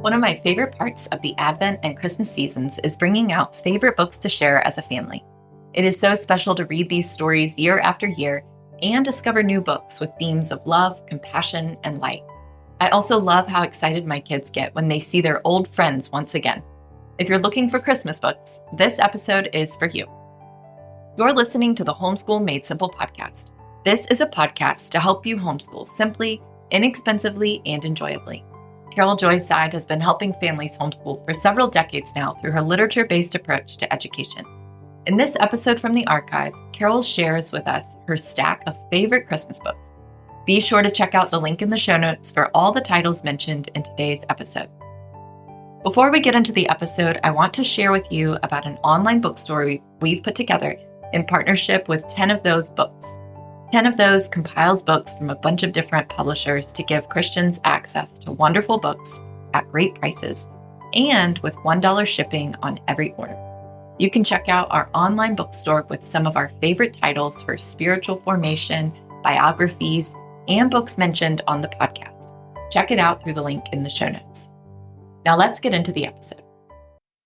One of my favorite parts of the Advent and Christmas seasons is bringing out favorite books to share as a family. It is so special to read these stories year after year and discover new books with themes of love, compassion, and light. I also love how excited my kids get when they see their old friends once again. If you're looking for Christmas books, this episode is for you. You're listening to the Homeschool Made Simple podcast. This is a podcast to help you homeschool simply, inexpensively, and enjoyably. Carole Joy's side has been helping families homeschool for several decades now through her literature-based approach to education. In this episode from the archive, Carole shares with us her stack of favorite Christmas books. Be sure to check out the link in the show notes for all the titles mentioned in today's episode. Before we get into the episode, I want to share with you about an online bookstore we've put together in partnership with 10 of Those books. 10 of Those compiles books from a bunch of different publishers to give Christians access to wonderful books at great prices and with $1 shipping on every order. You can check out our online bookstore with some of our favorite titles for spiritual formation, biographies, and books mentioned on the podcast. Check it out through the link in the show notes. Now let's get into the episode.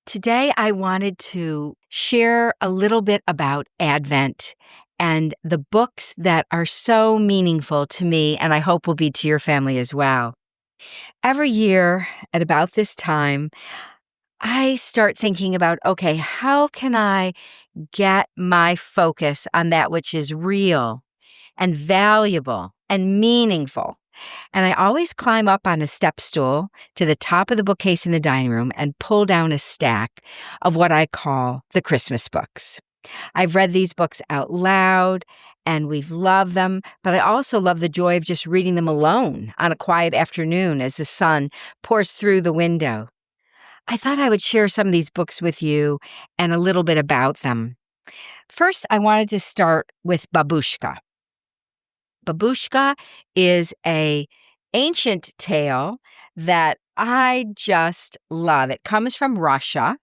Today, I wanted to share a little bit about Advent and the books that are so meaningful to me, and I hope will be to your family as well. Every year at about this time, I start thinking about, okay, how can I get my focus on that which is real and valuable and meaningful? And I always climb up on a step stool to the top of the bookcase in the dining room and pull down a stack of what I call the Christmas books. I've read these books out loud, and we've loved them, but I also love the joy of just reading them alone on a quiet afternoon as the sun pours through the window. I thought I would share some of these books with you and a little bit about them. First, I wanted to start with Babushka. Babushka is an ancient tale that I just love. It comes from Russia.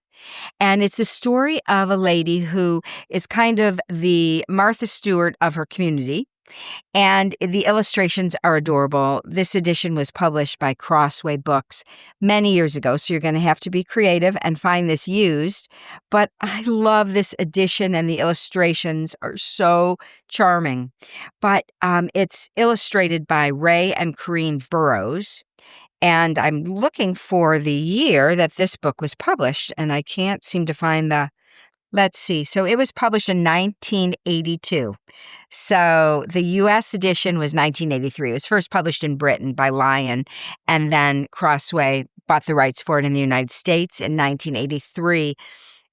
And it's a story of a lady who is kind of the Martha Stewart of her community. And the illustrations are adorable. This edition was published by Crossway Books many years ago, so you're going to have to be creative and find this used. But I love this edition, and the illustrations are so charming. But it's illustrated by Ray and Corrine Burrows. And I'm looking for the year that this book was published, and I can't seem to find let's see. So it was published in 1982. So the U.S. edition was 1983. It was first published in Britain by Lion, and then Crossway bought the rights for it in the United States in 1983.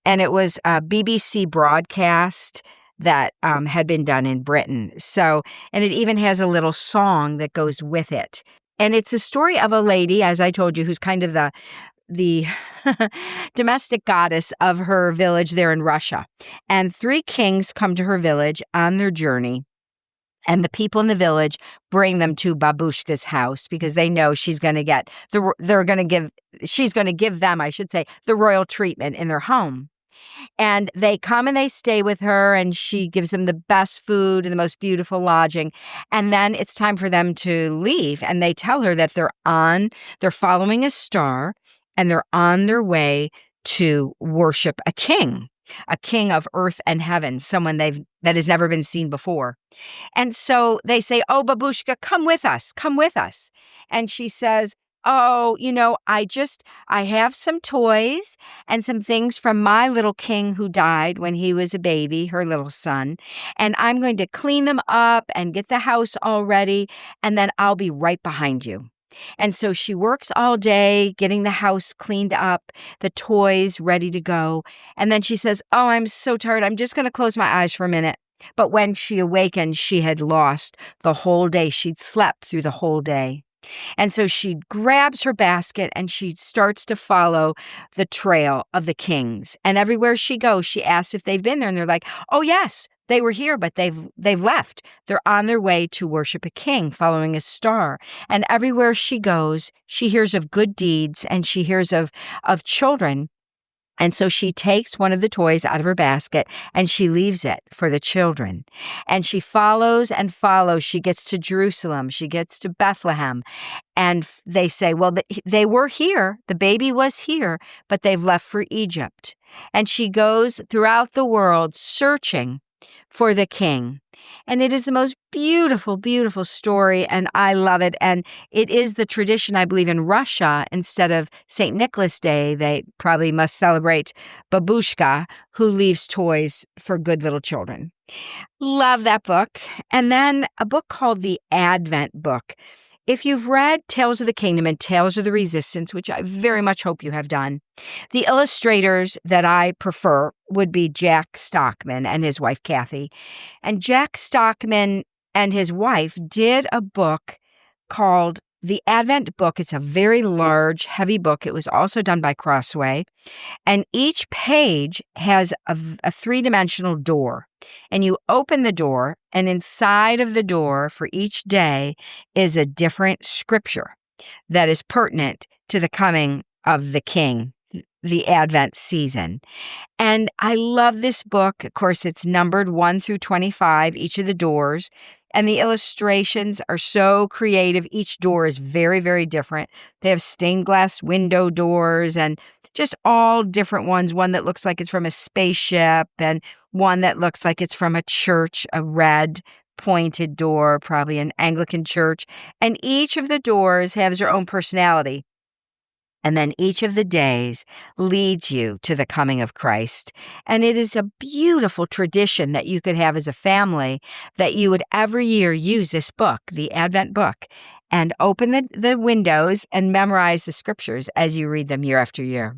And it was a BBC broadcast that had been done in Britain. And it even has a little song that goes with it. And it's a story of a lady, as I told you, who's kind of the domestic goddess of her village there in Russia. And 3 kings come to her village on their journey. And the people in the village bring them to Babushka's house because they know she's going to give them, I should say, the royal treatment in their home. And they come and they stay with her, and she gives them the best food and the most beautiful lodging. And then it's time for them to leave. And they tell her that they're following a star, and they're on their way to worship a king of earth and heaven, someone that has never been seen before. And so they say, "Oh, Babushka, come with us. And she says, "Oh, I have some toys and some things from my little king who died when he was a baby, her little son, and I'm going to clean them up and get the house all ready, and then I'll be right behind you." And so she works all day getting the house cleaned up, the toys ready to go, and then she says, "Oh, I'm so tired. I'm just going to close my eyes for a minute." But when she awakened, she had lost the whole day. She'd slept through the whole day. And so she grabs her basket and she starts to follow the trail of the kings. And everywhere she goes, she asks if they've been there. And they're like, "Oh, yes, they were here, but they've left. They're on their way to worship a king, following a star." And everywhere she goes, she hears of good deeds, and she hears of children And so she takes one of the toys out of her basket and she leaves it for the children. And she follows and follows. She gets to Jerusalem. She gets to Bethlehem. And they say, well, they were here. The baby was here, but they've left for Egypt. And she goes throughout the world searching for the king. And it is the most beautiful, beautiful story, and I love it. And it is the tradition, I believe, in Russia. Instead of St. Nicholas Day, they probably must celebrate Babushka, who leaves toys for good little children. Love that book. And then a book called The Advent Book. If you've read Tales of the Kingdom and Tales of the Resistance, which I very much hope you have done, the illustrators that I prefer would be Jack Stockman and his wife, Kathy. And Jack Stockman and his wife did a book called The Advent Book. It's a very large, heavy book. It was also done by Crossway. And each page has a three-dimensional door. And you open the door, and inside of the door for each day is a different scripture that is pertinent to the coming of the King, the Advent season. And I love this book. Of course, it's numbered 1 through 25, each of the doors. And the illustrations are so creative. Each door is very, very different. They have stained glass window doors and just all different ones. One that looks like it's from a spaceship and one that looks like it's from a church, a red pointed door, probably an Anglican church. And each of the doors has their own personality. And then each of the days leads you to the coming of Christ. And it is a beautiful tradition that you could have as a family, that you would every year use this book, the Advent book, and open the windows and memorize the scriptures as you read them year after year.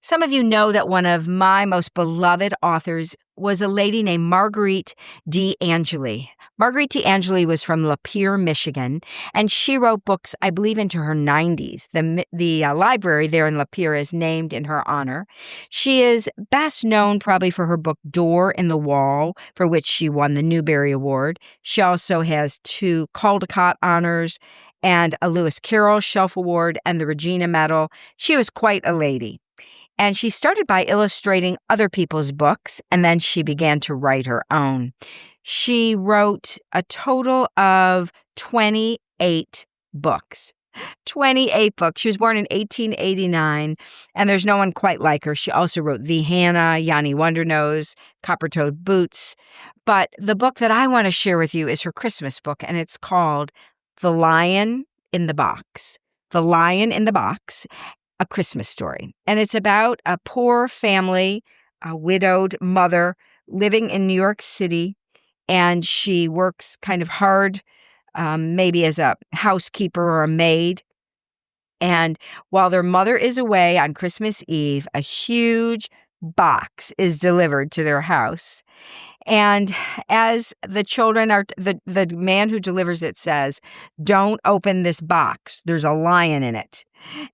Some of you know that one of my most beloved authors was a lady named Marguerite d'Angeli. Marguerite d'Angeli was from Lapeer, Michigan, and she wrote books, I believe, into her 90s. The library there in Lapeer is named in her honor. She is best known probably for her book Door in the Wall, for which she won the Newbery Award. She also has 2 Caldecott honors and a Lewis Carroll Shelf Award and the Regina Medal. She was quite a lady. And she started by illustrating other people's books, and then she began to write her own. She wrote a total of 28 books. 28 books. She was born in 1889, and there's no one quite like her. She also wrote The Hannah, Yanni Wondernose, Copper-Toed Boots. But the book that I want to share with you is her Christmas book, and it's called The Lion in the Box. The Lion in the Box. A Christmas Story. And it's about a poor family, a widowed mother living in New York City, and she works kind of hard, maybe as a housekeeper or a maid. And while their mother is away on Christmas Eve, a huge box is delivered to their house. And as the children are, the man who delivers it says, "Don't open this box. There's a lion in it."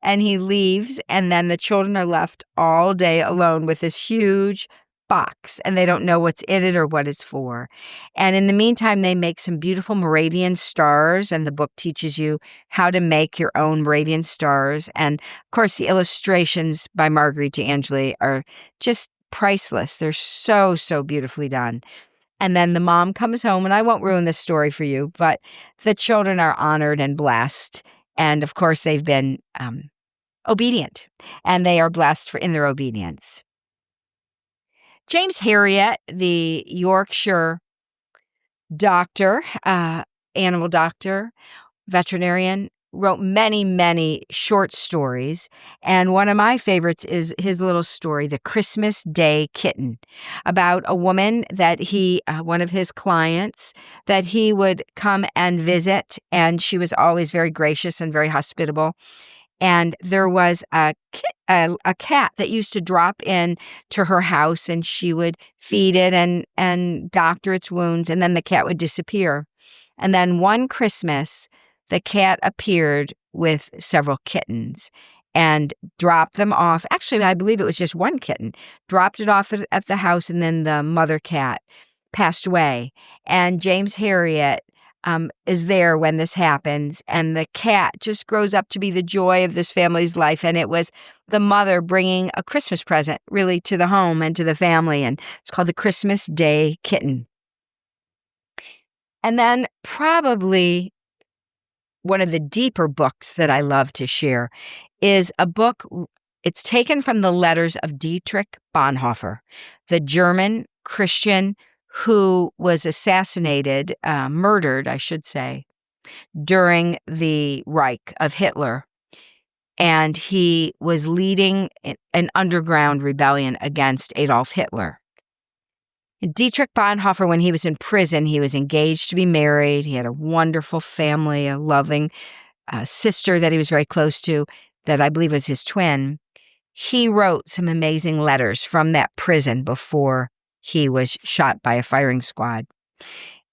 And he leaves, and then the children are left all day alone with this huge box, and they don't know what's in it or what it's for. And in the meantime, they make some beautiful Moravian stars, and the book teaches you how to make your own Moravian stars. And of course, the illustrations by Marguerite d'Angeli are just priceless. They're so, so beautifully done. And then the mom comes home, and I won't ruin this story for you, but the children are honored and blessed. And of course, they've been obedient, and they are blessed in their obedience. James Herriot, the Yorkshire doctor, animal doctor, veterinarian, wrote many, many short stories. And one of my favorites is his little story, The Christmas Day Kitten, about a woman that one of his clients, that he would come and visit. And she was always very gracious and very hospitable. And there was a cat that used to drop in to her house, and she would feed it and doctor its wounds, and then the cat would disappear. And then one Christmas, the cat appeared with several kittens and dropped them off. Actually, I believe it was just one kitten. Dropped it off at the house, and then the mother cat passed away. And James Herriot is there when this happens. And the cat just grows up to be the joy of this family's life. And it was the mother bringing a Christmas present really to the home and to the family. And it's called the Christmas Day Kitten. And then probably one of the deeper books that I love to share is a book. It's taken from the letters of Dietrich Bonhoeffer, the German Christian who was assassinated, murdered, I should say, during the Reich of Hitler. And he was leading an underground rebellion against Adolf Hitler. Dietrich Bonhoeffer, when he was in prison, he was engaged to be married. He had a wonderful family, a loving sister that he was very close to, that I believe was his twin. He wrote some amazing letters from that prison before he was shot by a firing squad.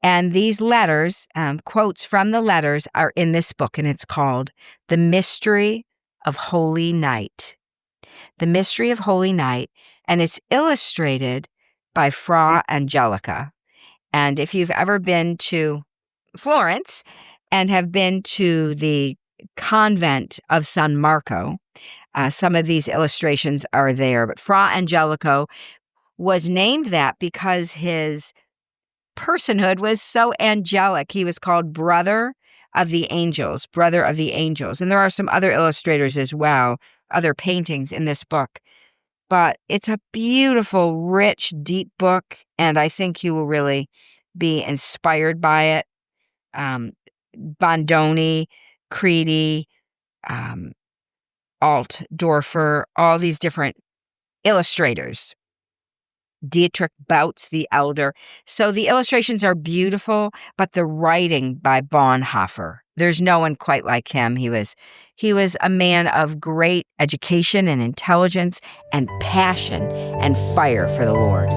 And these letters, quotes from the letters, are in this book, and it's called The Mystery of Holy Night. The Mystery of Holy Night, and it's illustrated by Fra Angelica. And if you've ever been to Florence and have been to the convent of San Marco, some of these illustrations are there. But Fra Angelico was named that because his personhood was so angelic. He was called Brother of the Angels. And there are some other illustrators as well, other paintings in this book. But it's a beautiful, rich, deep book, and I think you will really be inspired by it. Bondoni, Creedy, Altdorfer, all these different illustrators. Dietrich Bautz the Elder. So the illustrations are beautiful, but the writing by Bonhoeffer, there's no one quite like him. He was a man of great education and intelligence and passion and fire for the Lord.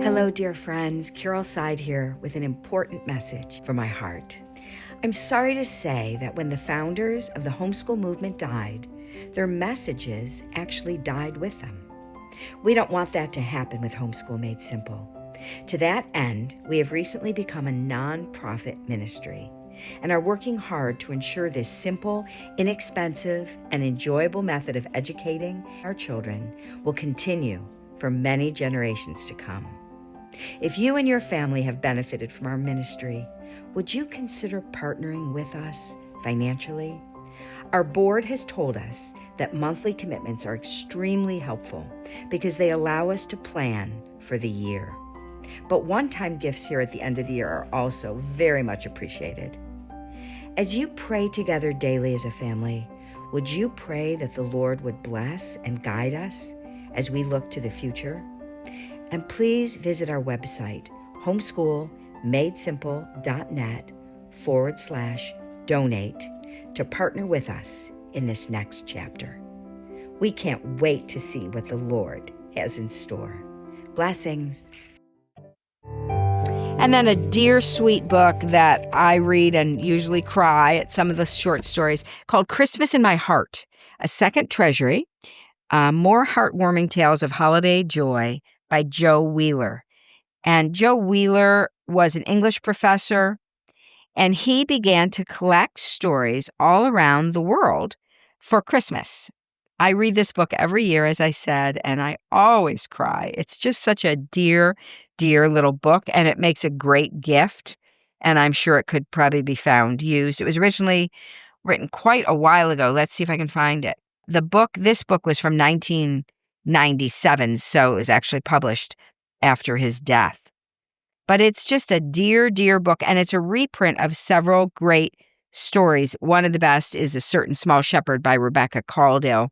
Hello, dear friends. Carole Side here with an important message from my heart. I'm sorry to say that when the founders of the homeschool movement died, their messages actually died with them. We don't want that to happen with Homeschool Made Simple. To that end, we have recently become a non-profit ministry and are working hard to ensure this simple, inexpensive, and enjoyable method of educating our children will continue for many generations to come. If you and your family have benefited from our ministry, would you consider partnering with us financially? Our board has told us that monthly commitments are extremely helpful because they allow us to plan for the year. But one-time gifts here at the end of the year are also very much appreciated. As you pray together daily as a family, would you pray that the Lord would bless and guide us as we look to the future? And please visit our website, homeschoolmadesimple.net/donate to partner with us in this next chapter. We can't wait to see what the Lord has in store. Blessings. And then a dear, sweet book that I read and usually cry at some of the short stories called Christmas in My Heart, a Second Treasury, More Heartwarming Tales of Holiday Joy by Joe Wheeler. And Joe Wheeler was an English professor, and he began to collect stories all around the world for Christmas. I read this book every year, as I said, and I always cry. It's just such a dear, dear little book, and it makes a great gift, and I'm sure it could probably be found used. It was originally written quite a while ago. Let's see if I can find it. This book was from 1997, so it was actually published after his death. But it's just a dear, dear book, and it's a reprint of several great stories. One of the best is A Certain Small Shepherd by Rebecca Caldwell,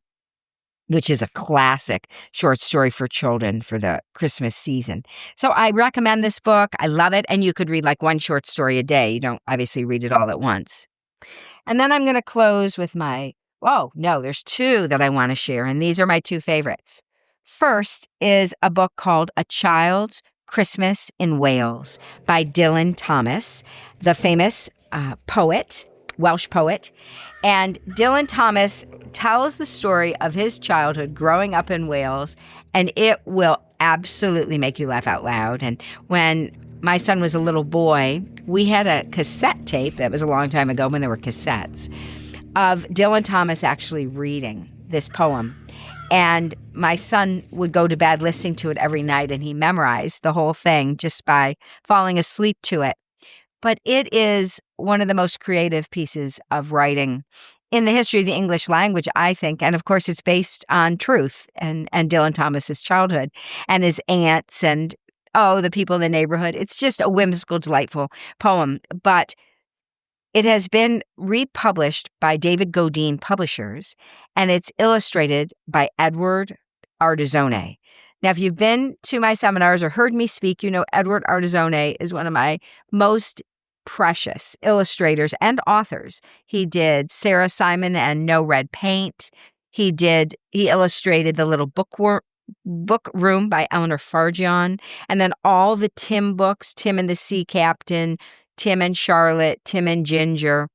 which is a classic short story for children for the Christmas season. So I recommend this book. I love it, and you could read like one short story a day. You don't obviously read it all at once. And then I'm going to close with there's two that I want to share, and these are my two favorites. First is a book called A Child's Christmas in Wales by Dylan Thomas, the famous Welsh poet. And Dylan Thomas tells the story of his childhood growing up in Wales, and it will absolutely make you laugh out loud. And when my son was a little boy, we had a cassette tape, that was a long time ago when there were cassettes, of Dylan Thomas actually reading this poem. And my son would go to bed listening to it every night, and he memorized the whole thing just by falling asleep to it. But it is one of the most creative pieces of writing in the history of the English language, I think. And of course, it's based on truth and Dylan Thomas's childhood and his aunts and, the people in the neighborhood. It's just a whimsical, delightful poem. But it has been republished by David Godine Publishers, and it's illustrated by Edward Ardizzone. Now, if you've been to my seminars or heard me speak, you know Edward Ardizzone is one of my most precious illustrators and authors. He did Sarah Simon and No Red Paint. He illustrated The Little Book Room by Eleanor Farjeon, and then all the Tim books, Tim and the Sea Captain, Tim and Charlotte, Tim and Ginger.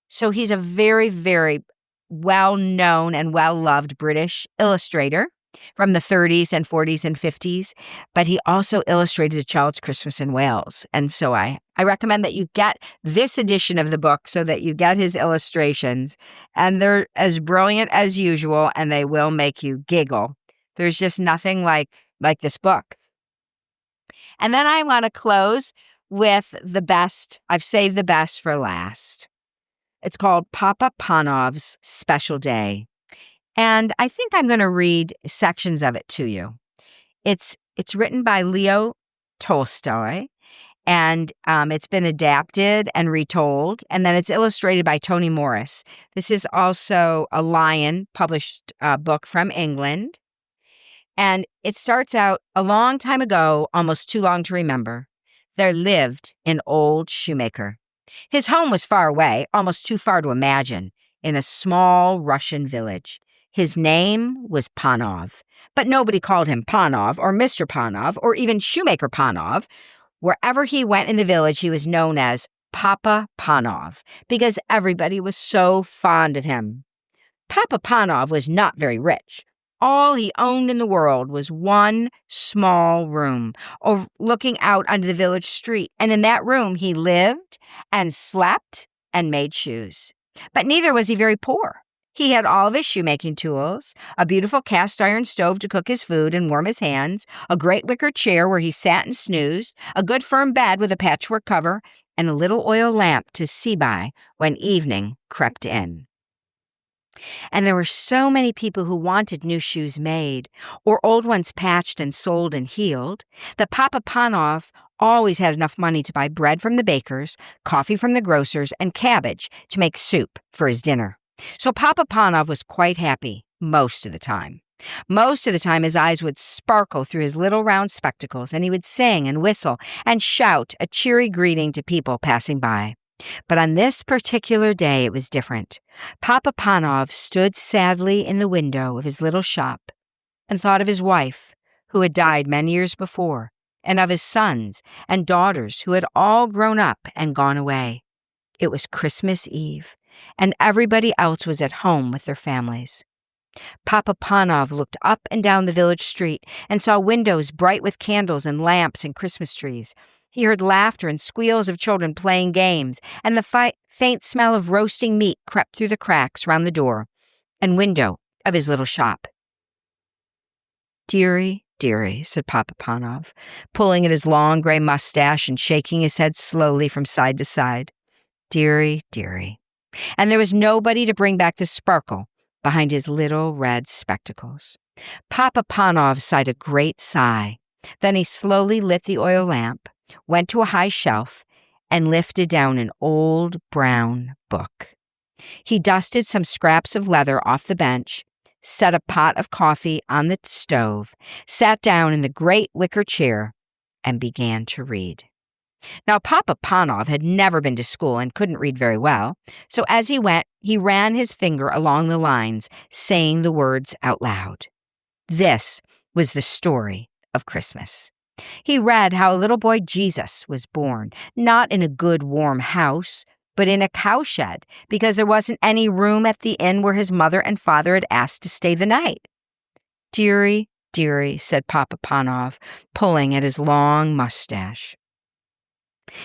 So he's a very, very well-known and well-loved British illustrator from the 30s and 40s and 50s, but he also illustrated A Child's Christmas in Wales. And so I recommend that you get this edition of the book so that you get his illustrations, and they're as brilliant as usual, and they will make you giggle. There's just nothing like this book. And then I want to close with the best. I've saved the best for last. It's called Papa Panov's Special Day. And I think I'm going to read sections of it to you. It's written by Leo Tolstoy, and it's been adapted and retold, and then it's illustrated by Toni Morris. This is also a Lion published book from England. And it starts out, a long time ago, almost too long to remember, there lived an old shoemaker. His home was far away, almost too far to imagine, in a small Russian village. His name was Panov, but nobody called him Panov or Mr. Panov or even Shoemaker Panov. Wherever he went in the village, he was known as Papa Panov because everybody was so fond of him. Papa Panov was not very rich. All he owned in the world was one small room looking out onto the village street, and in that room he lived and slept and made shoes. But neither was he very poor. He had all of his shoemaking tools, a beautiful cast iron stove to cook his food and warm his hands, a great wicker chair where he sat and snoozed, a good firm bed with a patchwork cover, and a little oil lamp to see by when evening crept in. And there were so many people who wanted new shoes made, or old ones patched and soled and healed, that Papa Panov always had enough money to buy bread from the bakers, coffee from the grocers, and cabbage to make soup for his dinner. So Papa Panov was quite happy most of the time. Most of the time his eyes would sparkle through his little round spectacles, and he would sing and whistle and shout a cheery greeting to people passing by. But on this particular day it was different. Papa Panov stood sadly in the window of his little shop and thought of his wife, who had died many years before, and of his sons and daughters who had all grown up and gone away. It was Christmas Eve, and everybody else was at home with their families. Papa Panov looked up and down the village street and saw windows bright with candles and lamps and Christmas trees. He heard laughter and squeals of children playing games, and the faint smell of roasting meat crept through the cracks round the door and window of his little shop. "Dearie, dearie," said Papa Panov, pulling at his long gray mustache and shaking his head slowly from side to side. "Dearie, dearie." And there was nobody to bring back the sparkle behind his little red spectacles. Papa Panov sighed a great sigh. Then he slowly lit the oil lamp, went to a high shelf, and lifted down an old brown book. He dusted some scraps of leather off the bench, set a pot of coffee on the stove, sat down in the great wicker chair, and began to read. Now, Papa Panov had never been to school and couldn't read very well, so as he went, he ran his finger along the lines, saying the words out loud. This was the story of Christmas. He read how a little boy Jesus was born, not in a good warm house, but in a cowshed, because there wasn't any room at the inn where his mother and father had asked to stay the night. "Dearie, dearie," said Papa Panov, pulling at his long mustache.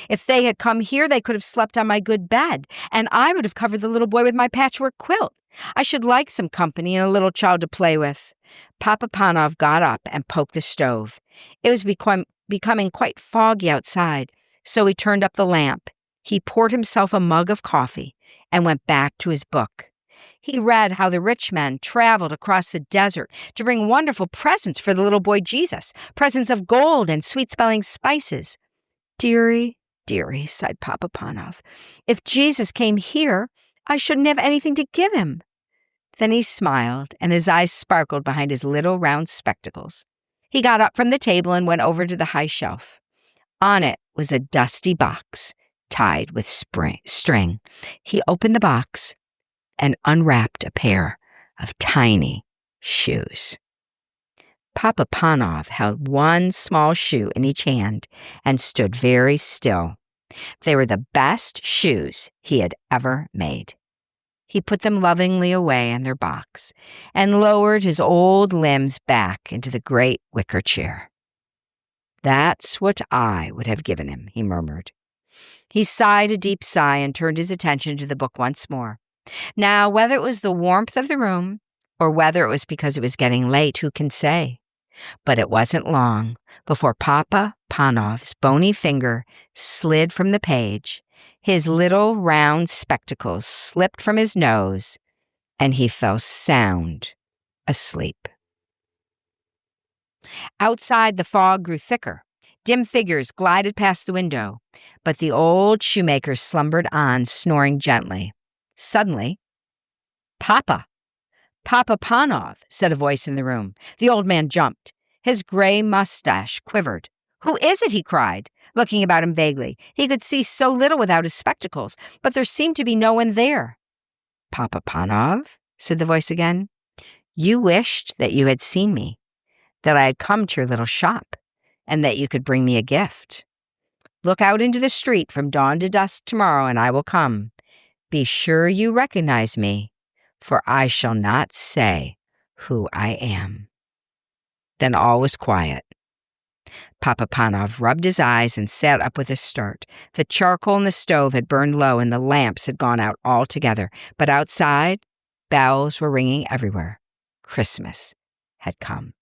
If they had come here, they could have slept on my good bed, and I would have covered the little boy with my patchwork quilt. I should like some company and a little child to play with. Papa Panov got up and poked the stove. It was becoming quite foggy outside, so he turned up the lamp. He poured himself a mug of coffee and went back to his book. He read how the rich men traveled across the desert to bring wonderful presents for the little boy Jesus, presents of gold and sweet-smelling spices. Dearie, dearie, sighed Papa Panov. If Jesus came here, I shouldn't have anything to give him. Then he smiled, and his eyes sparkled behind his little round spectacles. He got up from the table and went over to the high shelf. On it was a dusty box tied with string. He opened the box and unwrapped a pair of tiny shoes. Papa Panov held one small shoe in each hand and stood very still. They were the best shoes he had ever made. He put them lovingly away in their box and lowered his old limbs back into the great wicker chair. That's what I would have given him, he murmured. He sighed a deep sigh and turned his attention to the book once more. Now, whether it was the warmth of the room or whether it was because it was getting late, who can say? But it wasn't long before Papa Panov's bony finger slid from the page, his little round spectacles slipped from his nose, and he fell sound asleep. Outside, the fog grew thicker. Dim figures glided past the window, but the old shoemaker slumbered on, snoring gently. Suddenly, Papa Panov, said a voice in the room. The old man jumped. His gray mustache quivered. Who is it? He cried, looking about him vaguely. He could see so little without his spectacles, but there seemed to be no one there. Papa Panov, said the voice again. You wished that you had seen me, that I had come to your little shop, and that you could bring me a gift. Look out into the street from dawn to dusk tomorrow, and I will come. Be sure you recognize me, for I shall not say who I am. Then all was quiet. Papa Panov rubbed his eyes and sat up with a start. The charcoal in the stove had burned low and the lamps had gone out altogether. But outside, bells were ringing everywhere. Christmas had come.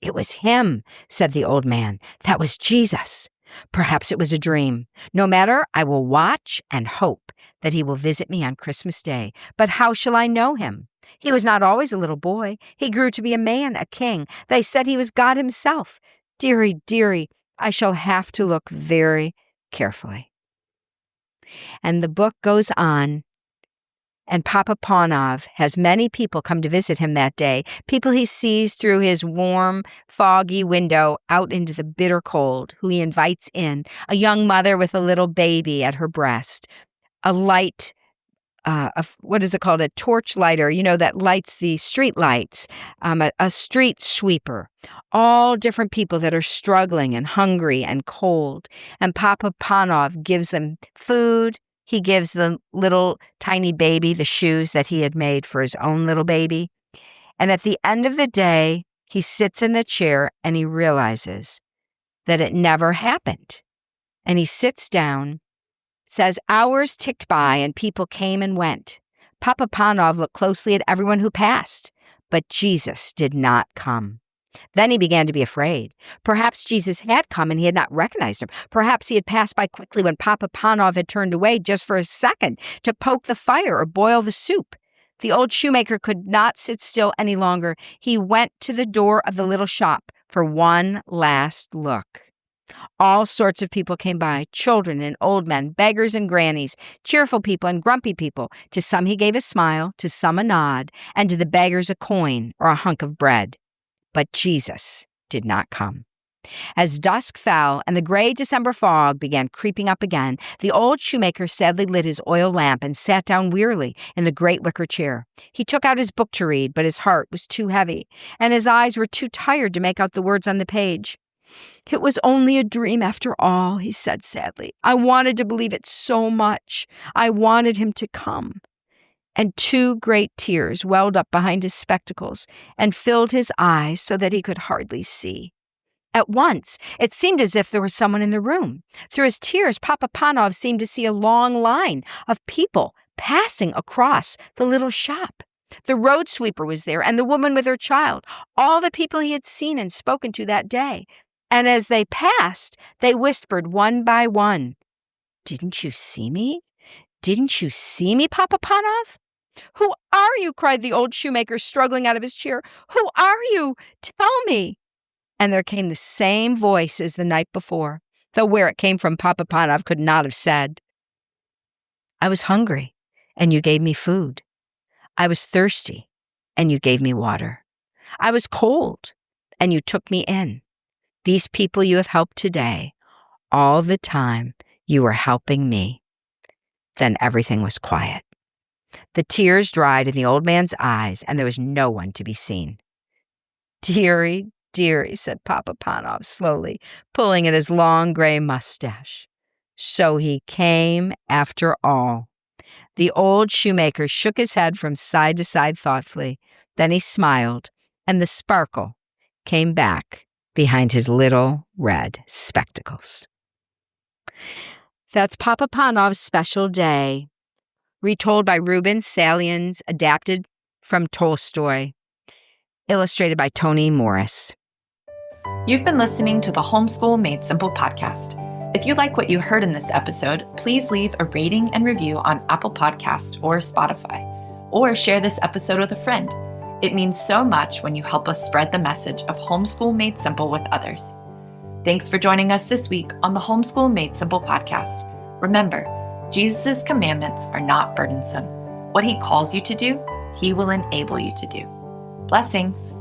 It was him, said the old man. That was Jesus. Perhaps it was a dream. No matter, I will watch and hope that he will visit me on Christmas Day. But how shall I know him? He was not always a little boy. He grew to be a man, a king. They said he was God himself. Dearie, dearie, I shall have to look very carefully. And the book goes on, and Papa Panov has many people come to visit him that day, people he sees through his warm, foggy window out into the bitter cold, who he invites in, a young mother with a little baby at her breast, a light, what is it called, a torch lighter, that lights the street lights, a street sweeper, all different people that are struggling and hungry and cold. And Papa Panov gives them food. He gives the little tiny baby the shoes that he had made for his own little baby. And at the end of the day, he sits in the chair and he realizes that it never happened. And he sits down, says hours ticked by and people came and went. Papa Panov looked closely at everyone who passed, but Jesus did not come. Then he began to be afraid. Perhaps Jesus had come and he had not recognized him. Perhaps he had passed by quickly when Papa Panov had turned away just for a second to poke the fire or boil the soup. The old shoemaker could not sit still any longer. He went to the door of the little shop for one last look. All sorts of people came by, children and old men, beggars and grannies, cheerful people and grumpy people. To some he gave a smile, to some a nod, and to the beggars a coin or a hunk of bread. But Jesus did not come. As dusk fell and the gray December fog began creeping up again, the old shoemaker sadly lit his oil lamp and sat down wearily in the great wicker chair. He took out his book to read, but his heart was too heavy, and his eyes were too tired to make out the words on the page. It was only a dream after all, he said sadly. I wanted to believe it so much. I wanted him to come. And two great tears welled up behind his spectacles and filled his eyes so that he could hardly see. At once, it seemed as if there was someone in the room. Through his tears, Papa Panov seemed to see a long line of people passing across the little shop. The road sweeper was there, and the woman with her child, all the people he had seen and spoken to that day. And as they passed, they whispered one by one, "Didn't you see me? Didn't you see me, Papa Panov?" "Who are you?" cried the old shoemaker, struggling out of his chair. "Who are you? Tell me." And there came the same voice as the night before, though where it came from Papa Panov could not have said. "I was hungry, and you gave me food. I was thirsty, and you gave me water. I was cold, and you took me in. These people you have helped today, all the time you were helping me." Then everything was quiet. The tears dried in the old man's eyes, and there was no one to be seen. "Dearie, dearie," said Papa Panov slowly, pulling at his long gray mustache. "So he came after all." The old shoemaker shook his head from side to side thoughtfully. Then he smiled, and the sparkle came back behind his little red spectacles. That's Papa Panov's Special Day, retold by Ruben Salians, adapted from Tolstoy, illustrated by Toni Morris. You've been listening to the Homeschool Made Simple podcast. If you like what you heard in this episode, please leave a rating and review on Apple Podcast or Spotify, or share this episode with a friend. It means so much when you help us spread the message of Homeschool Made Simple with others. Thanks for joining us this week on the Homeschool Made Simple podcast. Remember, Jesus' commandments are not burdensome. What he calls you to do, he will enable you to do. Blessings.